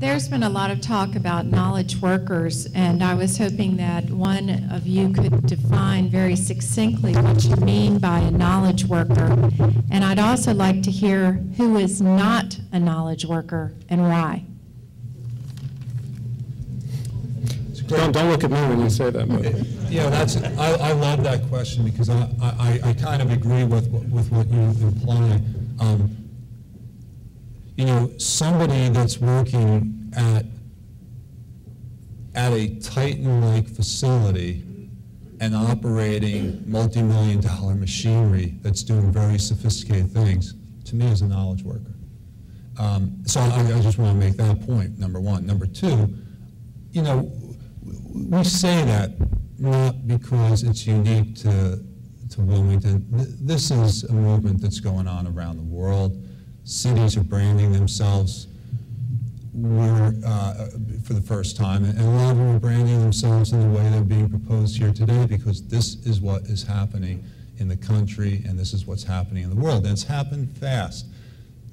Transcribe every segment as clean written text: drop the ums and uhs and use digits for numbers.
There's been a lot of talk about knowledge workers, and I was hoping that one of you could define very succinctly what you mean by a knowledge worker. And I'd also like to hear who is not a knowledge worker and why. Don't look at me when you say that. Yeah, I love that question because I kind of agree with what you imply. You know, somebody that's working at a Titan-like facility and operating multi-million-dollar machinery that's doing very sophisticated things, to me, is a knowledge worker. So I just want to make that point, number one. Number two, you know, we say that not because it's unique to Wilmington. This is a movement that's going on around the world. Cities are branding themselves for the first time, and a lot of them are branding themselves in the way they're being proposed here today because this is what is happening in the country and this is what's happening in the world. And it's happened fast.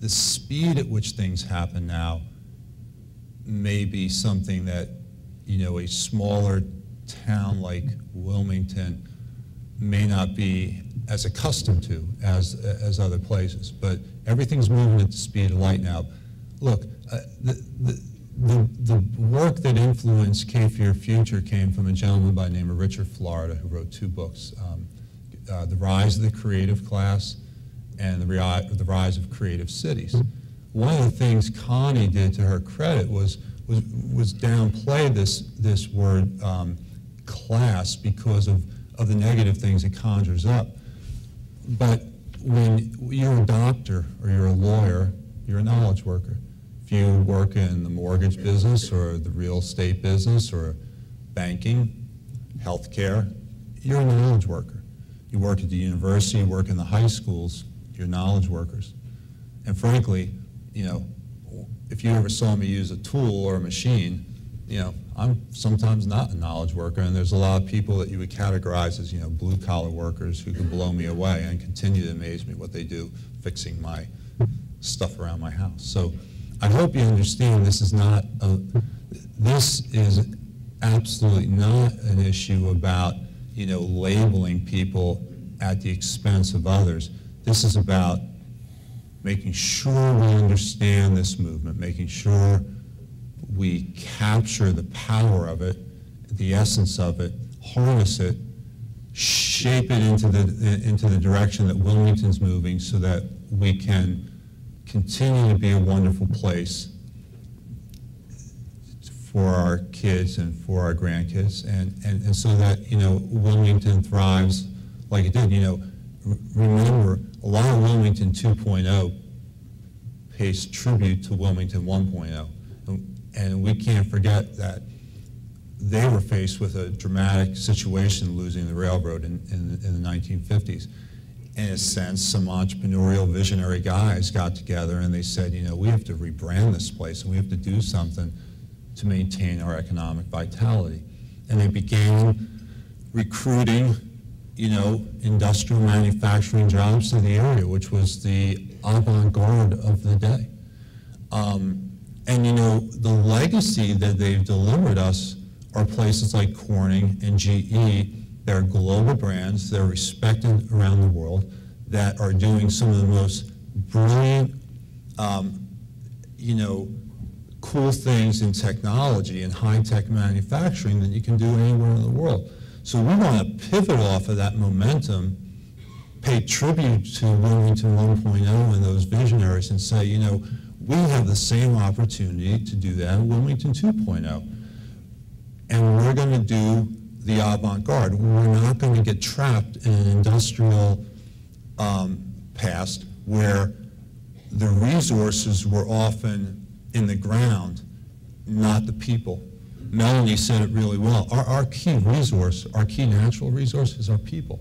The speed at which things happen now may be something that, you know, a smaller town like Wilmington may not be as accustomed to as other places, but everything's moving at the speed of light now. Look, the work that influenced Cape Fear Future came from a gentleman by the name of Richard Florida, who wrote two books, The Rise of the Creative Class and the Rise of Creative Cities. One of the things Connie did, to her credit, was downplay this word class because of the negative things it conjures up. But when you're a doctor or you're a lawyer, you're a knowledge worker. If you work in the mortgage business or the real estate business or banking, healthcare, you're a knowledge worker. You work at the university, you work in the high schools, you're knowledge workers. And frankly, you know, if you ever saw me use a tool or a machine, you know, I'm sometimes not a knowledge worker, and there's a lot of people that you would categorize as, you know, blue-collar workers who can blow me away and continue to amaze me what they do fixing my stuff around my house. So I hope you understand this is absolutely not an issue about, you know, labeling people at the expense of others. This is about making sure we understand this movement, making sure we capture the power of it, the essence of it, harness it, shape it into the direction that Wilmington's moving so that we can continue to be a wonderful place for our kids and for our grandkids, and so that, you know, Wilmington thrives like it did. You know, remember, a lot of Wilmington 2.0 pays tribute to Wilmington 1.0. And we can't forget that they were faced with a dramatic situation losing the railroad in the 1950s. In a sense, some entrepreneurial visionary guys got together and they said, you know, we have to rebrand this place and we have to do something to maintain our economic vitality. And they began recruiting, you know, industrial manufacturing jobs to the area, which was the avant-garde of the day. And you know, the legacy that they've delivered us are places like Corning and GE. They're global brands, they're respected around the world, that are doing some of the most brilliant, you know, cool things in technology and high-tech manufacturing that you can do anywhere in the world. So we want to pivot off of that momentum, pay tribute to Wilmington 1.0 and those visionaries and say, you know, we have the same opportunity to do that in Wilmington 2.0. And we're going to do the avant-garde. We're not going to get trapped in an industrial past where the resources were often in the ground, not the people. Melanie said it really well. Our key resource, our key natural resource is our people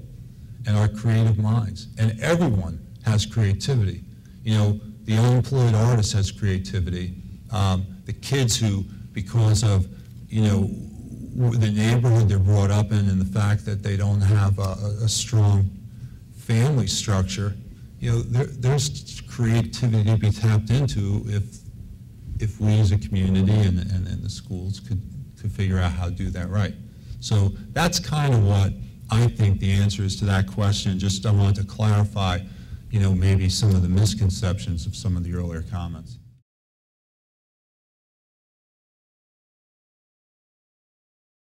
and our creative minds. And everyone has creativity. You know, the unemployed artist has creativity. The kids who, because of, you know, the neighborhood they're brought up in and the fact that they don't have a strong family structure, you know, there's creativity to be tapped into if if we as a community and the schools could figure out how to do that right. So that's kind of what I think the answer is to that question. Just I wanted to clarify, maybe some of the misconceptions of some of the earlier comments.